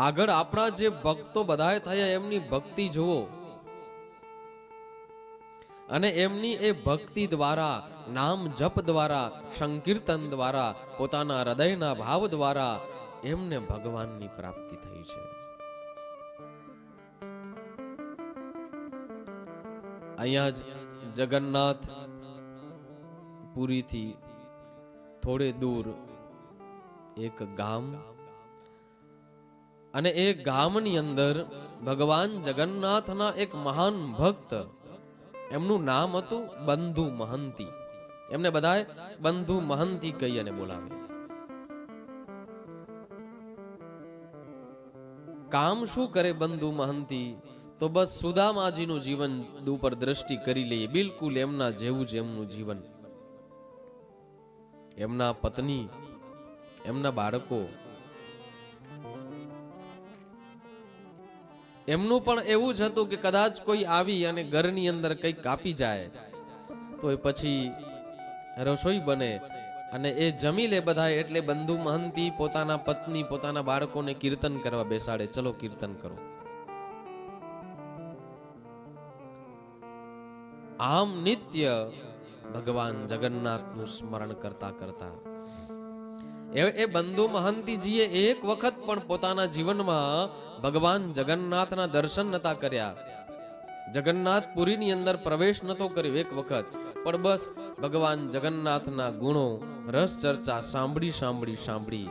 આગળ આપણા જે ભક્તો બધાએ થયા એમની ભક્તિ જુઓ, અને એમની એ ભક્તિ દ્વારા, નામ જપ દ્વારા, સંકીર્તન દ્વારા, પોતાના હૃદયના ભાવ દ્વારા એમને ભગવાનની પ્રાપ્તિ થઈ છે. અહીંયા જ જગન્નાથ પુરીથી થોડે દૂર એક ગામ, અને એ ગામની અંદર ભગવાન જગન્નાથના એક મહાન ભક્ત, એમનું નામ હતું બંધુ મહંતી. એમને બધાએ બંધુ મહંતી કહી અને બોલાવે. કામ શું કરે બંધુ મહંતી? તો બસ સુદામાજીનું જીવન ઉપર દ્રષ્ટિ કરી લઈએ, બિલકુલ એમના જેવું જ એમનું જીવન. એમના પત્ની, એમના બાળકો, એમનું પણ એવું જ હતું કે કદાચ કોઈ આવી અને ઘરની અંદર કંઈક કાપી જાય તો એ પછી રસોઈ બને અને એ જમી લે બધા. એટલે બંધુ મહંતી પોતાના પત્ની, પોતાના બાળકોને કીર્તન કરવા બેસાડે. ચલો કીર્તન કરો. આમ નિત્ય ભગવાન જગન્નાથનું સ્મરણ કરતા કરતા એ બંધુ મહંતીજીએ એક વખત પણ પોતાના જીવનમાં ભગવાન જગન્નાથના દર્શન નતા કર્યા, જગન્નાથપુરીની અંદર પ્રવેશ નતો કર્યો એક વખત, પણ બસ ભગવાન જગન્નાથના ગુણો, રસ ચર્ચા સાંભળી સાંભળી સાંભળી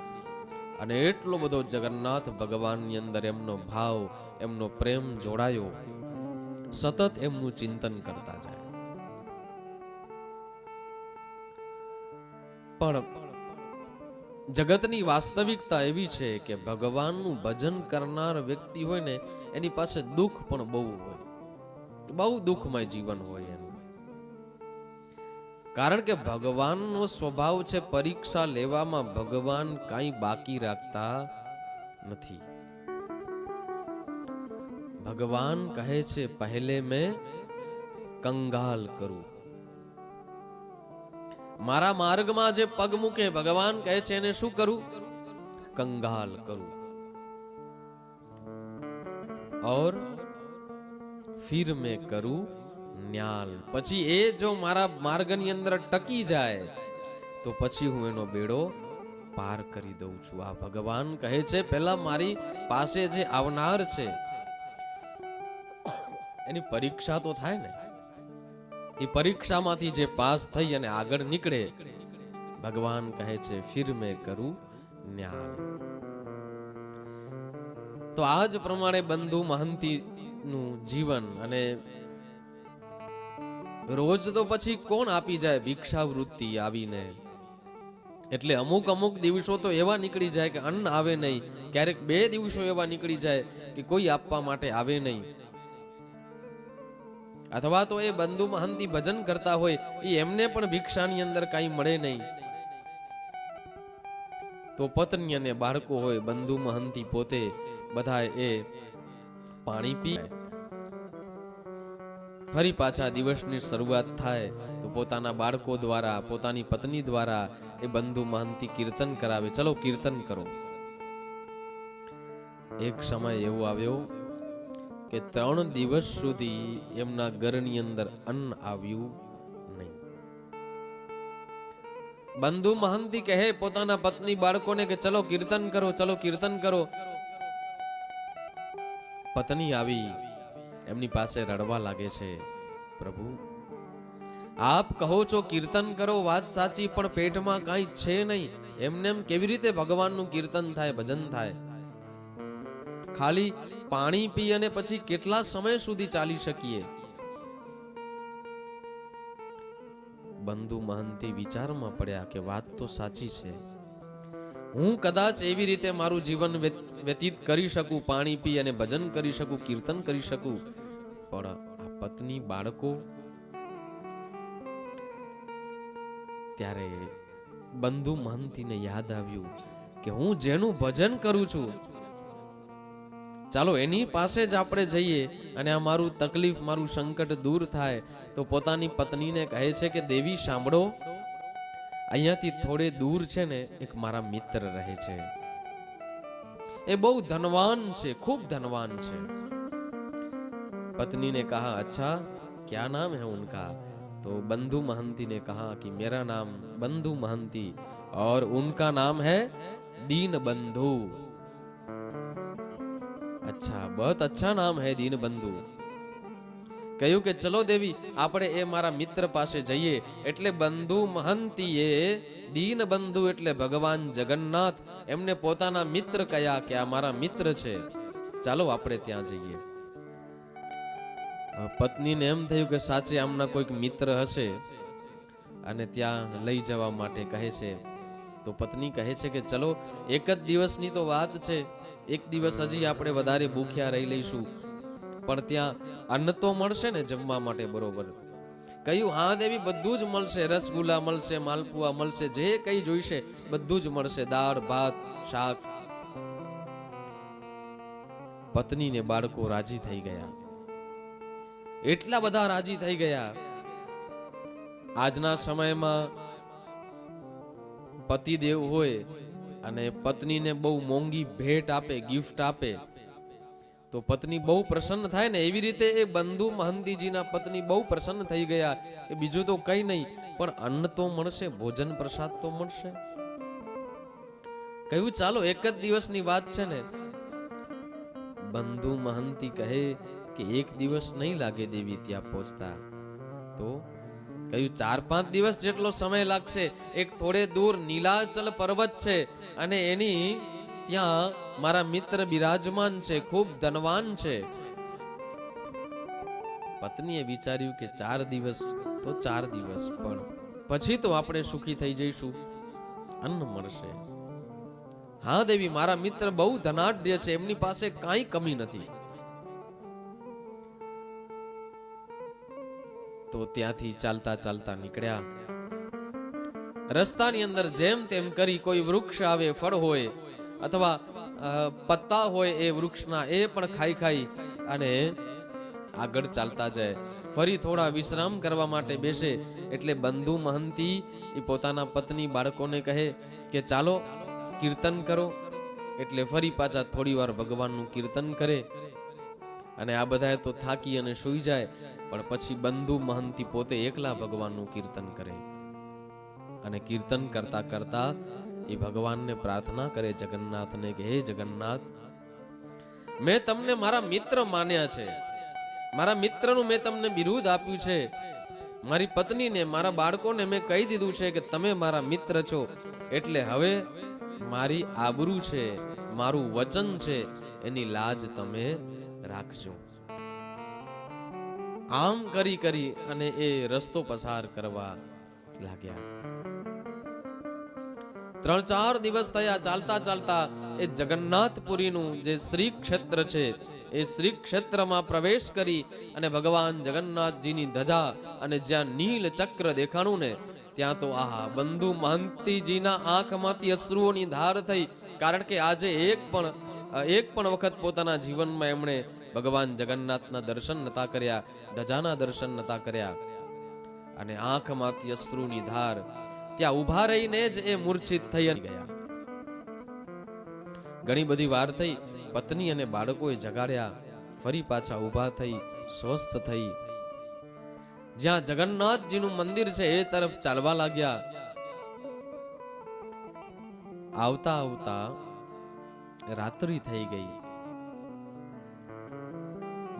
અને એટલો બધો જગન્નાથ ભગવાનની અંદર એમનો ભાવ, એમનો પ્રેમ જોડાયો, સતત એમનું ચિંતન કરતા જાય. પણ જગતની વાસ્તવિકતા એવી છે કે ભગવાનનું ભજન કરનાર વ્યક્તિ હોય ને એની પાસે દુઃખ પણ બહુ હોય, બહુ દુઃખમય જીવન હોય એનું. કારણ કે ભગવાનનો સ્વભાવ છે પરીક્ષા લેવામાં ભગવાન કાંઈ બાકી રાખતા નથી. ભગવાન કહે છે પહેલે મેં કંગાલ કરું. મારા માર્ગમાં જે પગ મૂકે ભગવાન કહે છે એને શું કરું? કંગાલ કરું. और फिर मैं करूं न्याल. પછી એ જો મારા માર્ગની અંદર ટકી જાય તો પછી હું એનો બેડો પાર કરી દઉં છું. આ ભગવાન કહે છે પહેલા મારી પાસે જે આવનાર છે એની પરીક્ષા તો થાય ને. એ પરીક્ષામાંથી જે પાસ થઈ અને આગળ નીકળે, ભગવાન કહે છે ફિર મેં કરું ન્યાલ. તો આ જ પ્રમાણે બંધુ મહંતીનું જીવન. અને રોજ તો પછી કોણ આપી જાય ભિક્ષાવૃત્તિ આવીને, એટલે અમુક અમુક દિવસો તો એવા નીકળી જાય કે અન્ન આવે નહીં, ક્યારેક 2 દિવસો એવા નીકળી જાય કે કોઈ આપવા માટે આવે નહીં. અથવા તો એ બંધુ મહંતી ભજન કરતા હોય એ એમને પણ ભિક્ષાની અંદર કાંઈ મળે નહીં, તો પત્ની અને બાળકો હોય, બંધુ મહંતી પોતે બધા એ પાણી પી, ફરી પાછા દિવસની શરૂઆત થાય તો પોતાના બાળકો દ્વારા, પોતાની પત્ની દ્વારા એ બંધુ મહંતી કીર્તન કરાવે. ચલો કીર્તન કરો. એક સમય એવો આવ્યો કે 3 દિવસ સુધી એમના ઘરની અંદર અન્ન આવ્યું નહીં. બંધુ મહંતી કહે પોતાના પત્ની બાળકોને કે ચલો કીર્તન કરો, ચલો કીર્તન કરો. પત્ની આવી એમની પાસે રડવા લાગે છે, પ્રભુ આપ કહો છો કીર્તન કરો, વાત સાચી, પણ પેટમાં કાંઈ છે નહીં. એમને એમ કેવી રીતે ભગવાનનું કીર્તન થાય, ભજન થાય? ખાલી પાણી પી અને પછી કેટલા સમય સુધી ચાલી શકીએ? બંધુ મહંતી વિચારમાં પડ્યા કે વાત તો સાચી છે. હું કદાચ એવી રીતે મારું જીવન વ્યતીત કરી શકું, પાણી પી અને ભજન કરી શકું, કીર્તન કરી શકું, પણ આ પત્ની, બાળકો. ત્યારે બંધુ મહંતીને યાદ આવ્યું કે હું જેનું ભજન કરું છું, ચાલો એની પાસે જ આપણે જઈએ અને આ મારું તકલીફ, મારું સંકટ દૂર થાય. તો પોતાની પત્નીને કહે છે કે દેવી સાંભળો, અહીંયાથી થોડે દૂર છે ને એક મારા મિત્ર રહે છે, એ બહુ धनवान છે, खूब धनवान છે। पत्नी ने कहा अच्छा क्या नाम है उनका? तो बंधु महंती ने कहा कि मेरा नाम बंधु महंती और उनका नाम है दीन बंधु। अच्छा, बहुत अच्छा नाम है दीन बंधु। કહ્યું કે ચલો દેવી આપણે એ મારા મિત્ર પાસે જઈએ। એટલે બંધુ મહંતીએ દીન બંધુ એટલે ભગવાન જગન્નાથ એમને પોતાના મિત્ર કહ્યા કે આ મારા મિત્ર છે, ચાલો આપણે ત્યાં જઈએ। પત્નીને એમ થયું કે સાચે આમના કોઈક મિત્ર હશે અને ત્યાં લઈ જવા માટે કહે છે। તો પત્ની કહે છે કે ચલો એક જ દિવસની તો વાત છે, એક દિવસ હજી આપણે વધારે ભૂખ્યા રહી લઈશું, પણ ત્યાં અન્ન તો મળશે ને જમવા માટે બરોબર? કહ્યું હા દેવી બધું જ મળશે, રસગુલ્લા મળશે, માલપુઆ મળશે, જે કઈ જોઈશે બધું જ મળશે, દાળ ભાત શાક। પત્ની ને બાળકો રાજી થઈ ગયા, એટલા બધા રાજી થઈ ગયા। આજના સમયમાં પતિદેવ હોય અને પત્નીને બહુ મોંઘી ભેટ આપે, ગિફ્ટ આપે તો પત્ની બહુ પ્રસન્ન થાય ને, એવી રીતે એ બંધુ મહંતીજીના પત્ની બહુ પ્રસન્ન થઈ ગયા। એ બીજું તો કઈ નહીં, પણ અન્ન તો મળશે, ભોજન પ્રસાદ તો મળશે। કહ્યું ચાલો એક જ દિવસની વાત છે ને। બંધુ મહંતી કહે કે એક દિવસ નહીં લાગે દેવી ત્યાં પહોંચતા। તો કહ્યું 4-5 દિવસ જેટલો સમય લાગશે। એક થોડે દૂર નીલાચલ પર્વત છે અને એની ત્યાં મારા મિત્ર બિરાજમાન છે, ખૂબ ધનવાન છે। પત્નીએ વિચાર્યું કે 4 દિવસ તો 4 દિવસ, પણ પછી તો આપણે સુખી થઈ જઈશું, અન્ન મળશે। હા દેવી મારા મિત્ર બહુ ધનાઢ્ય છે, એમની પાસે કાંઈ કમી નથી। તો ત્યાંથી ચાલતા ચાલતા નીકળ્યા। રસ્તાની અંદર જેમ તેમ કરી કોઈ વૃક્ષ આવે, ફળ હોય અથવા પત્તા હોય એ વૃક્ષના, એ પણ ખાઈ ખાઈ અને આગળ ચાલતા જાય। ફરી થોડા વિશ્રામ કરવા માટે બેસે એટલે બંધુ મહંતી એ પોતાના પત્ની બાળકોને કહે કે ચાલો કીર્તન કરો। એટલે ફરી પાછા થોડી વાર ભગવાનનું કીર્તન કરે અને આ બધા તો થાકી અને સૂઈ જાય, પણ પછી બંધુ મહંતી પોતે એકલા ભગવાનનું કીર્તન કરે અને કીર્તન કરતા કરતા એ ભગવાનને પ્રાર્થના કરે જગન્નાથને કે હે જગન્નાથ, મેં તમને મારા મિત્ર માન્યા છે, મારા મિત્રનું મેં તમને બિરુદ આપ્યું છે, મારી પત્નીને મારા બાળકોને મેં કહી દીધું છે કે તમે મારા મિત્ર છો, એટલે હવે મારી આબરૂ છે, મારું વચન છે, એની લાજ તમે રાખજો। આમ કરી કરી અને એ રસ્તો પસાર કરવા લાગ્યા। 3-4 દિવસ થયા ચાલતા ચાલતા એ જગન્નાથપુરીનું જે શ્રી ક્ષેત્ર છે એ શ્રી ક્ષેત્રમાં પ્રવેશ કરી અને ભગવાન જગન્નાથજીની ધજા અને જ્યાં નીલ ચક્ર દેખાણું ને ત્યાં તો આહા, બંધુ મહંતીજીના આંખમાંથી અશ્રુઓની ધાર થઈ। કારણ કે આજે એક પણ વખત પોતાના જીવનમાં એમણે ભગવાન જગન્નાથના દર્શન નતા કર્યા, ધજાના દર્શન નતા કર્યા અને આંખમાંથી અશ્રુની ધાર, ત્યાં ઊભા રહીને જ એ મૂર્છિત થઈ ગયા। ઘણી બધી વાર થઈ, પત્ની અને બાળકોએ જગાડ્યા, ફરી પાછા ઊભા થઈ સ્વસ્થ થઈ જ્યાં જગન્નાથજીનું મંદિર છે એ તરફ ચાલવા લાગ્યા। આવતા આવતા રાત્રિ થઈ ગઈ।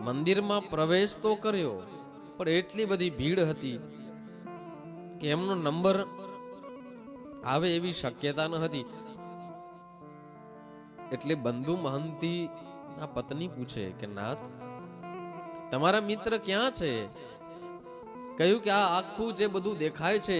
મંદિરમાં પ્રવેશ તો કર્યો, પણ એટલી બધી ભીડ હતી કે એમનો નંબર આવે એવી શક્યતા ન હતી। એટલે બંધુ મહંતી ના પત્ની પૂછે કે નાથ, તમારા મિત્ર ક્યાં છે? કહ્યું કે આ આખું જે બધું દેખાય છે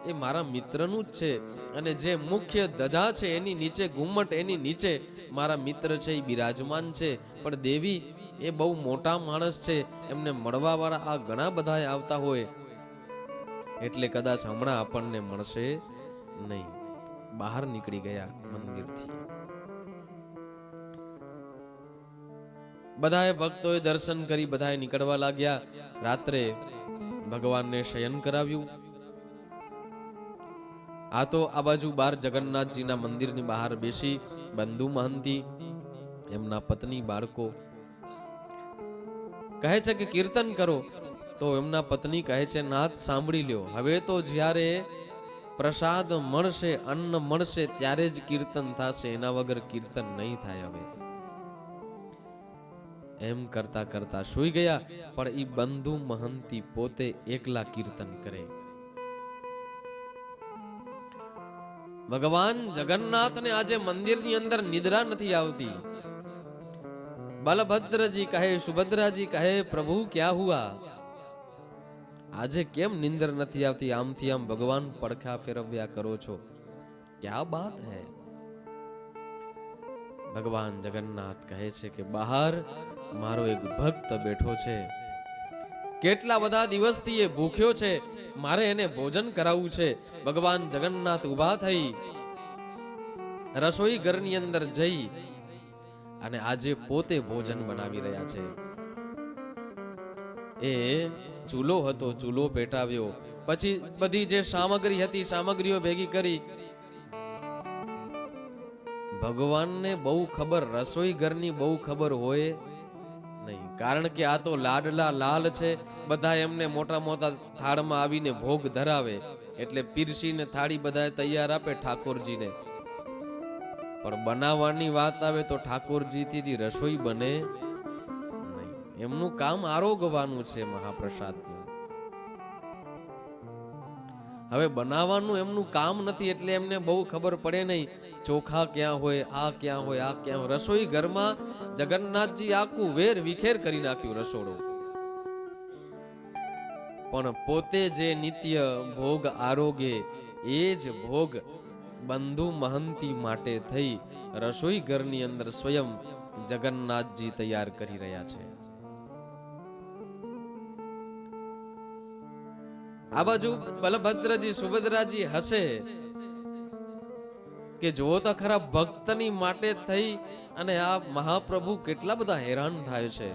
એ મારા મિત્રનું જ છે, અને જે મુખ્ય ધજા છે એની નીચે ઘુમ્મટ, એની નીચે મારા મિત્ર છે એ બિરાજમાન છે, પણ દેવી એ બહુ મોટા માણસ છે, એમને મળવા વાળા આ ઘણા બધા આવતા હોય, એટલે કદાચ હમણાં આપણને મળશે નહીં। બહાર નીકળી ગયા મંદિરથી। બધાએ ભક્તોએ દર્શન કરી બધાએ નીકળવા લાગ્યા। રાત્રે ભગવાનને શયન કરાવ્યું। આ તો આ બાજુ બાર જગન્નાથજીના મંદિરની બહાર બેસી બંધુ મહંતી એમના પત્ની બાળકો કહે છે કે કીર્તન કરો, તો એમના પત્ની કહે છે નાથ સાંભળી લ્યો, હવે તો જ્યારે પ્રસાદ મળશે, અન્ન મળશે ત્યારે જ કીર્તન થશે, એના વગર કીર્તન નહીં થાય. હવે એમ કરતા કરતા સૂઈ ગયા. પણ ઈ બંધુ મહંતી પોતે એકલા કીર્તન કરે. ભગવાન જગન્નાથને આજે મંદિરની અંદર નિદ્રા નથી આવતી. બલભદ્રજી કહે, સુભદ્રાજી કહે, પ્રભુ ક્યાં હુઆ? આજે કેમ નિંદર નથી આવતી? આમથી આમ ભગવાન પડખા ફેરવ્યા કરો છો, ક્યાં બાત હૈ? ભગવાન જગન્નાથ કહે છે કે બહાર મારો એક ભક્ત બેઠો છે, કેટલા બધા દિવસથી એ ભૂખ્યો છે, મારે એને ભોજન કરાવવું છે. ભગવાન જગન્નાથ ઊભા થઈ રસોઈ ઘરની અંદર જઈ અને આજે પોતે ભોજન બનાવી રહ્યા છે. એ ચૂલો હતો, ચૂલો પેટાવ્યો, પછી બધી જે સામગ્રી હતી સામગ્રીઓ ભેગી કરી. ભગવાનને બહુ ખબર, રસોઈ ઘરની બહુ ખબર હોય નહીં, કારણ કે આ તો લાડલા લાલ છે. બધા એમને મોટા મોટા થાળમાં આવીને ભોગ ધરાવે, એટલે પીરસીને થાળી બધા તૈયાર આપે ઠાકોરજીને. પણ બનાવવાની વાત આવે તો ઠાકોરજીથી રસોઈ બને નહીં. એમનું કામ આરોગવાનું છે મહાપ્રસાદનું. હવે બનાવવાનું એમનું કામ નથી, એટલે એમને બહુ ખબર પડે નહીં ચોખા ક્યાં હોય, આ ક્યાં હોય, આ ક્યાં હોય. રસોઈ ઘરમાં જગન્નાથજી આખું વેર વિખેર કરી નાખ્યું રસોડું. પણ પોતે જે નિત્ય ભોગ આરોગે એ જ ભોગ બંધુ મહંતી માટે થઈ રસોઈ ઘરની અંદર સ્વયં જગન્નાથજી તૈયાર કરી રહ્યા છે. આ બાજુ બલભદ્રજી સુભદ્રાજી હસે કે જુઓ તો ખરા, ભક્તની માટે થઈ અને આ મહાપ્રભુ કેટલા બધા હેરાન થાય છે.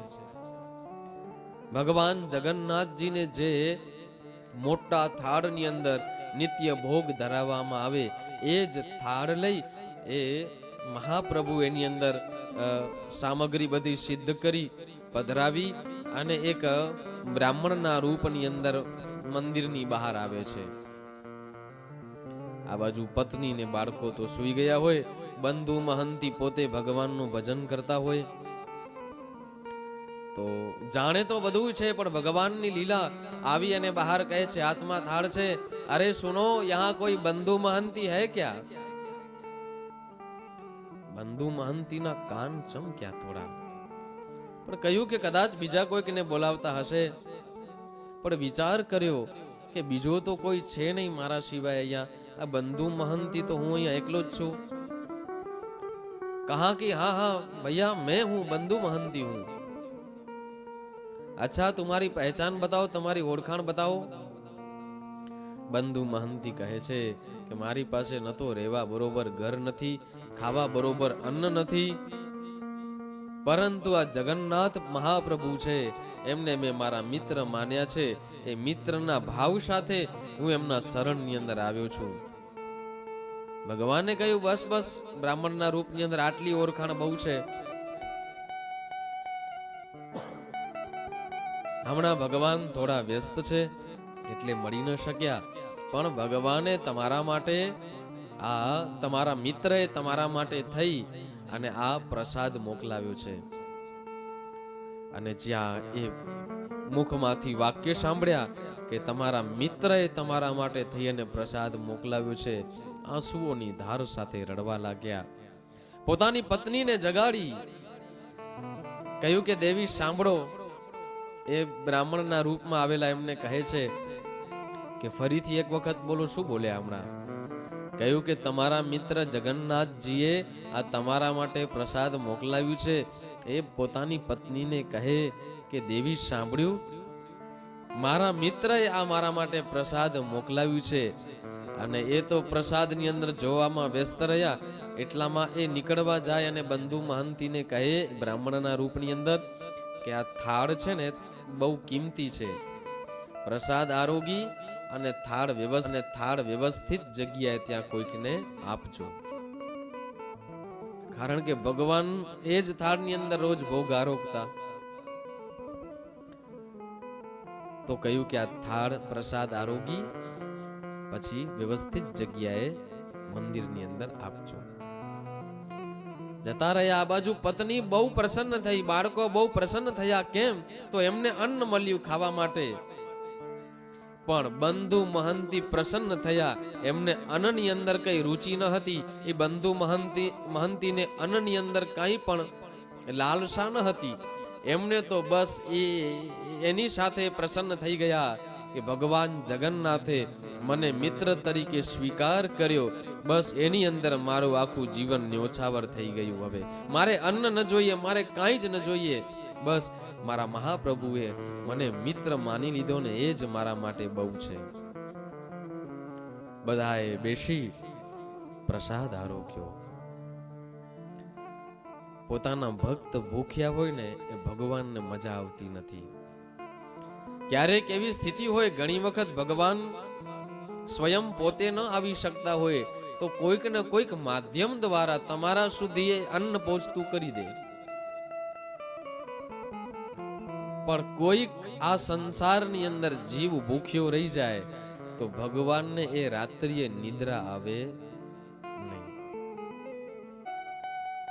ભગવાન જગન્નાથજીને જે મોટા થાળની અંદર નિત્ય ભોગ ધરાવવામાં આવે એ જ થાળ લઈ એ મહાપ્રભુ એની અંદર સામગ્રી બધી સિદ્ધ કરી પધરાવી અને એક બ્રાહ્મણના રૂપની અંદર મંદિરની બહાર આવે છે. આ બાજુ પત્ની ને બાળકો તો સૂઈ ગયા હોય, બંધુ મહંતી પોતે ભગવાનનું ભજન કરતા હોય. તો જાણે તો બધું છે, પણ ભગવાનની લીલા આવી અને બહાર કહે છે, હાથમાં થાળ છે, અરે સુનો યહાં કોઈ બંધુ મહંતી હૈ ક્યા? બંધુ મહંતીના કાન ચમક્યા થોડા, પણ કહ્યું કે કદાચ બીજા કોઈકને બોલાવતા હશે. પણ વિચાર કર્યો કે બીજો તો કોઈ છે નહીં મારા સિવાય અહીંયા, આ બંધુ મહંતી તો હું અહીંયા એકલો જ છું. કહા કે હા હા ભૈયા मैं हूं, બંધુ મહંતી हूं. अच्छा तुम्हारी पहचान बताओ, તમારી ઓળખાણ બતાવો. બંધુ મહંતી કહે છે કે મારી પાસે ન તો રહેવા બરોબર ઘર નથી, ખાવા બરોબર અન્ન નથી, પરંતુ આ જગન્નાથ મહાપ્રભુ છે એમને મેં મારા મિત્ર માન્યા છે. એ મિત્રના ભાવ સાથે હું એમના શરણની અંદર આવ્યો છું. ભગવાને કહ્યું બસ બસ, બ્રાહ્મણના રૂપની અંદર આટલી ઓળખાણ બહુ છે. હમણાં ભગવાન થોડા વ્યસ્ત છે એટલે મળી ન શક્યા, પણ ભગવાને તમારા માટે, આ તમારા મિત્રએ તમારા માટે થઈ અને આ પ્રસાદ મોકલાવ્યો છે. અને જ્યાં એ મુખમાંથી વાક્ય સાંભળ્યા કે તમારા મિત્રએ તમારા માટે થઈ અને પ્રસાદ મોકલાવ્યો છે, આંસુઓની ધાર સાથે રડવા લાગ્યા. પોતાની પત્નીને જગાડી કહ્યું કે દેવી સાંભળો. એ બ્રાહ્મણના રૂપમાં આવેલા એમને કહે છે કે ફરીથી એક વખત બોલો, શું બોલ્યા હમણાં? કહ્યું કે તમારા મિત્ર જગન્નાથજીએ આ તમારા માટે પ્રસાદ મોકલાવ્યું છે. એ પોતાની પત્નીને કહે કે દેવી સાંભળ્યું, મારા મિત્રએ આ મારા માટે પ્રસાદ મોકલાવ્યું છે. અને એ તો પ્રસાદની અંદર જોવામાં વ્યસ્ત રહ્યા, એટલામાં એ નીકળવા જાય અને બંધુ મહંતીને કહે બ્રાહ્મણના રૂપની અંદર કે આ થાળ છે ને બહુ કિંમતી છે, પ્રસાદ આરોગી અને થાળ વ્યવસ્થિત જગ્યાએ ત્યાં કોઈકને આપજો. કારણ કે ભગવાન એ જ થાળની અંદર રોજ ભોગ આરોગતા. તો કહ્યું કે આ થાળ પ્રસાદ આરોગી પછી વ્યવસ્થિત જગ્યાએ મંદિરની અંદર આપજો. જતા રહ્યા. આ બાજુ પત્ની બહુ પ્રસન્ન થઈ, બાળકો બહુ પ્રસન્ન થયા. કેમ? તો એમને અન્ન મળ્યું ખાવા માટે. પણ બંધુ મહંતી પ્રસન્ન થયા. એમને અન્નની અંદર કઈ રુચિ ન હતી. એ બંધુ મહંતીને અન્નની અંદર કઈ પણ લાલસા ન હતી. એમને તો બસ એની સાથે પ્રસન્ન થઈ ગયા કે ભગવાન જગન્નાથે મને મિત્ર તરીકે સ્વીકાર કર્યો. બસ એની અંદર મારું આખું જીવન ન્યોછાવર થઈ ગયું. હવે મારે અન્ન ન જોઈએ, મારે કાંઈ જ ન જોઈએ. બસ મારા મહાપ્રભુએ મને મિત્ર માની લીધો ને એ જ મારા માટે બહુ છે. બધાએ બેસી પ્રસાદ આરોગ્યો. પોતાના ભક્ત ભૂખ્યા હોય ને એ ભગવાનને મજા આવતી નથી. ક્યારેક એવી સ્થિતિ હોય, ઘણી વખત ભગવાન સ્વયં પોતે ન આવી શકતા હોય તો કોઈક ને કોઈક માધ્યમ દ્વારા તમારા સુધી એ અન્ન પહોંચતું કરી દે. પણ કોઈક આ સંસારની અંદર જીવ ભૂખ્યો રહી જાય તો ભગવાનને એ રાત્રિએ નિદ્રા આવે નહીં.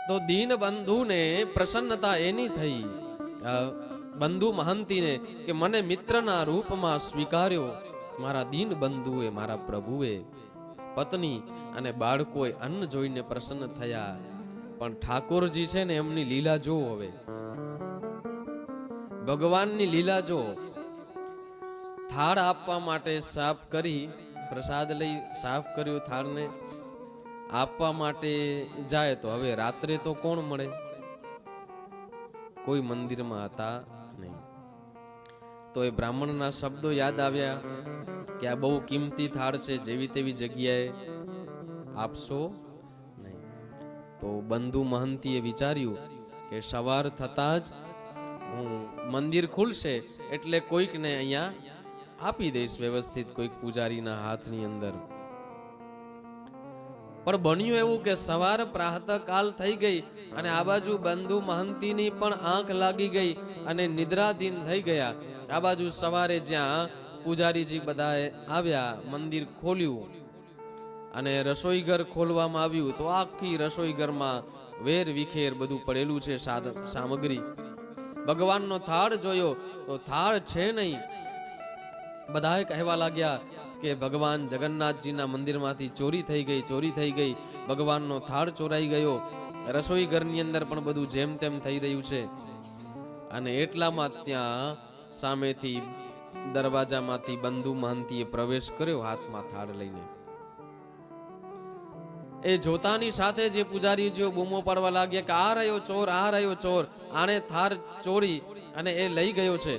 તો દીન બંધુને પ્રસન્નતા એની થઈ, બંધુ મહંતીને, કે મને મિત્રના રૂપમાં સ્વીકાર્યો. મારા દીન બંધુએ, મારા પ્રભુએ. પત્ની અને બાળકોએ અન્ન જોઈને પ્રસન્ન થયા. પણ ઠાકોરજી છે ને એમની લીલા જો. હવે ભગવાનની લીલા જો. થાળ આપવા માટે સાફ કરી, પ્રસાદ લઈ સાફ કર્યું, થાળને આપવા માટે જાય તો હવે રાત્રે તો કોણ મળે? કોઈ મંદિરમાં હતા નહીં. તો એ બ્રાહ્મણના શબ્દો યાદ આવ્યા કે આ બહુ કિંમતી થાળ છે, જેવી તેવી જગ્યાએ આપશો નહીં. તો બંધુ મહંતીએ વિચાર્યું કે સવાર થતા જ હું મંદિર ખુલશે એટલે કોઈકને અહીંયા આપી દઈશ વ્યવસ્થિત, કોઈક પૂજારીના હાથની અંદર. પણ બન્યું એવું કે સવાર પ્રાતઃકાલ થઈ ગઈ અને આ બાજુ બંધુ મહંતીની પણ આંખ લાગી ગઈ અને નિદ્રાધીન થઈ ગયા. આ બાજુ સવારે જ્યાં પૂજારીજી બધાએ આવ્યા, મંદિર ખોલ્યું અને રસોઈ ઘર ખોલવામાં આવ્યું તો આખી રસોઈ ઘરમાં વેર વિખેર બધું પડેલું છે, સામગ્રી. ભગવાનનો થાળ જોયો તો થાળ છે નહીં. બધાએ કહેવા લાગ્યા કે ભગવાન જગન્નાથજીના મંદિરમાંથી ચોરી થઈ ગઈ, ચોરી થઈ ગઈ. ભગવાનનો થાળ ચોરાઈ ગયો. રસોઈ ઘરની અંદર પણ બધું જેમ તેમ થઈ રહ્યું છે. અને એટલામાં ત્યાં સામેથી દરવાજામાંથી બંધુ મહંતીએ પ્રવેશ કર્યો હાથમાં થાળ લઈને. એ જોતાની સાથે જે પૂજારીજીઓ બૂમો પાડવા લાગ્યા કે આ રહ્યો ચોર, આ રહ્યો ચોર, આણે થાળ ચોરી અને એ લઈ ગયો છે.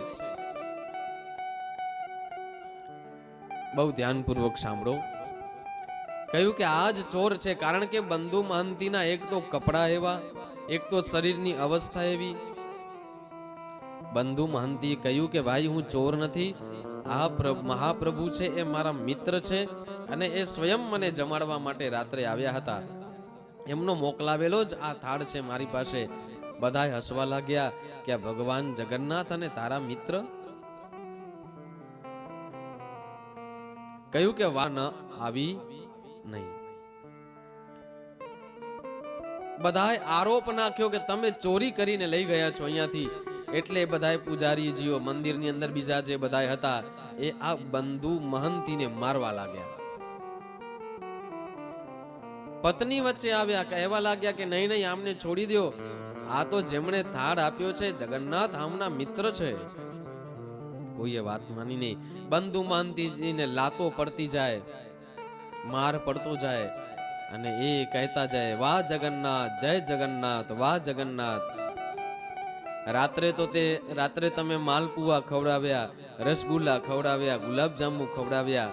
બહુ ધ્યાનપૂર્વક સાંભળો. કહ્યું કે આ જ ચોર છે, કારણ કે બંધુ મહંતીના એક તો કપડા એવા, એક તો શરીરની અવસ્થા એવી. બંધુ મહંતીએ કહ્યું કે ભાઈ હું ચોર નથી, આ મહાપ્રભુ છે એ મારા મિત્ર છે અને એ સ્વયં મને જમાડવા માટે રાત્રે આવ્યા હતા. એમનો મોકલાવેલો જ આ થાળ છે મારી પાસે. બધાએ હસવા લાગ્યા કે આ ભગવાન જગન્નાથ અને તારા મિત્ર. કહ્યું કે વા ન આવી નહીં. બધાએ આરોપ નાખ્યો કે તમે ચોરી કરીને લઈ ગયા છો અહીંયાથી. એટલે બધાએ પૂજારીજીઓ મંદિરની અંદર બીજા જે બધા હતા એ આ બંધુ મહંતીને મારવા લાગ્યા. પત્ની વચ્ચે આવ્યા, કહેવા લાગ્યા કે નહીં નહીં, આમને છોડી દો. આ તો જેમણે થાળ આપ્યો છે જગન્નાથ આમના મિત્ર છે. કોઈએ વાત માની નહીં. બંધુ મહંતીજીને લાતો પડતી જાય, માર પડતો જાય અને એ કહેતા જાય વાહ જગન્નાથ, જય જગન્નાથ, વાહ જગન્નાથ. રાત્રે તમે માલપુઆ ખવડાવ્યા, રસગુલ્લા ખવડાવ્યા, ગુલાબજાંબુ ખવડાવ્યા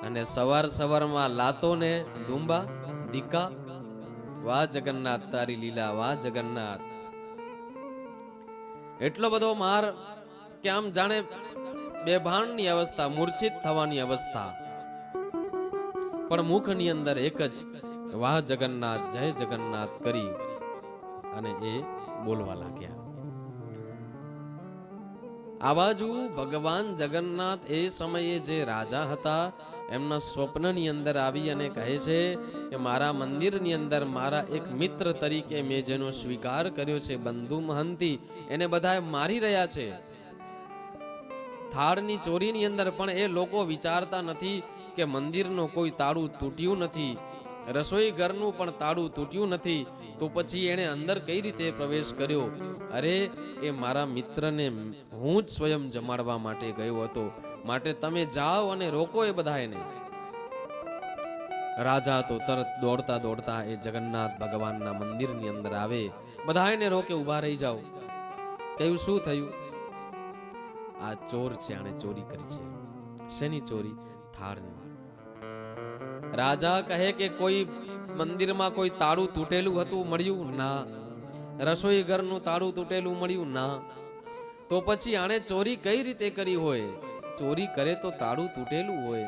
અને સવારમાં લાતો ને ધુંબા દીકા. વાહ જગન્નાથ, તારી લીલા, વાહ જગન્નાથ. એટલો બધો માર કે આમ જાણે બેભાનની અવસ્થા, મૂર્છિત થવાની અવસ્થા. પણ મુખની અંદર એક જ વાહ જગન્નાથ, જય જગન્નાથ કરી અને એ બોલવા લાગ્યા. આ બાજુ ભગવાન જગન્નાથ એ સમયે જે રાજા હતા એમના સ્વપ્નની અંદર આવી અને કહે છે કે મારા મંદિરની અંદર મારા એક મિત્ર તરીકે મેં જેનો સ્વીકાર કર્યો છે બંધુ મહંતી, એને બધા મારી રહ્યા છે. થાળની ચોરીની અંદર પણ એ લોકો વિચારતા નથી કે મંદિરનો કોઈ તાળું તૂટ્યું નથી, રસોઈ ઘરનું પણ તાળું તૂટ્યું નથી, તો પછી એણે અંદર કઈ રીતે પ્રવેશ કર્યો? અરે એ મારા મિત્રને હું જ સ્વયં જમાડવા માટે ગયો હતો, માટે તમે જાઓ અને રોકો એ બધાને. રાજા તો તરત દોડતા દોડતા એ જગન્નાથ ભગવાનના મંદિરની અંદર આવે, બધાને રોકે, ઊભા રહી જાઓ. કહ્યું શું થયું? આ ચોર છે, આણે ચોરી કરી છે. શેની ચોરી? થાળની. રાજા કહે કે કોઈ મંદિરમાં કોઈ તાળું તૂટેલું હતું, મળ્યું? ના. રસોઈ ઘરનું તાળું તૂટેલું મળ્યું? ના. તો પછી આણે ચોરી કઈ રીતે કરી હોય? ચોરી કરે તો તાળું તૂટેલું હોય,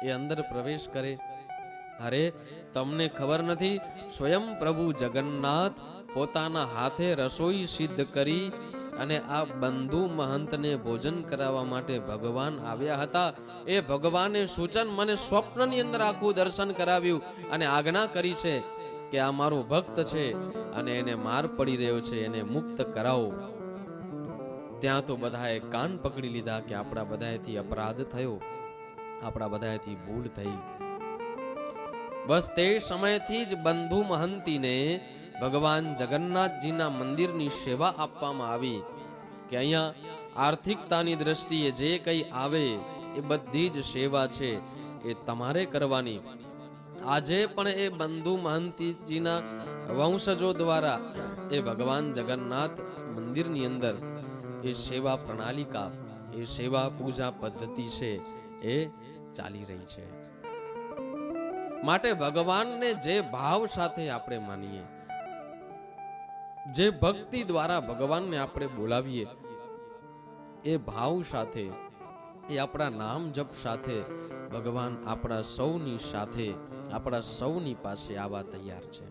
એ અંદર પ્રવેશ કરે. અરે તમને ખબર નથી, સ્વયં પ્રભુ જગન્નાથ પોતાના હાથે રસોઈ સિદ્ધ કરી અને આ બંધુ મહંતને ભોજન કરાવવા માટે ભગવાન આવ્યા હતા. એ ભગવાને સૂચન મને સ્વપ્નની અંદર આખું દર્શન કરાવ્યું અને આજ્ઞા કરી છે કે આ મારો ભક્ત છે અને એને માર પડી રહ્યો છે, એને મુક્ત કરાવો. ત્યાં તો બધાએ કાન પકડી લીધા કે આપણા બધાથી અપરાધ થયો, આપણા બધાથી ભૂલ થઈ. બસ તે સમયથી જ બંધુ મહંતીને ભગવાન જગન્નાથજીના મંદિરની સેવા આપવામાં આવી કે અહીંયા આર્થિકતાની દ્રષ્ટિએ જે કંઈ આવે એ બધી જ સેવા છે એ તમારે કરવાની. આજે પણ એ બંધુ મહંતીજીના વંશજો દ્વારા એ ભગવાન જગન્નાથ મંદિરની અંદર એ સેવા પ્રણાલિકા, એ સેવા પૂજા પદ્ધતિ છે એ ચાલી રહી છે. માટે ભગવાનને જે ભાવ સાથે આપણે માનીએ, જે ભક્તિ દ્વારા ભગવાનને આપણે બોલાવીએ, એ ભાવ સાથે, એ આપણા નામ જપ સાથે ભગવાન આપણા સૌની સાથે, આપણા સૌની પાસે આવવા તૈયાર છે.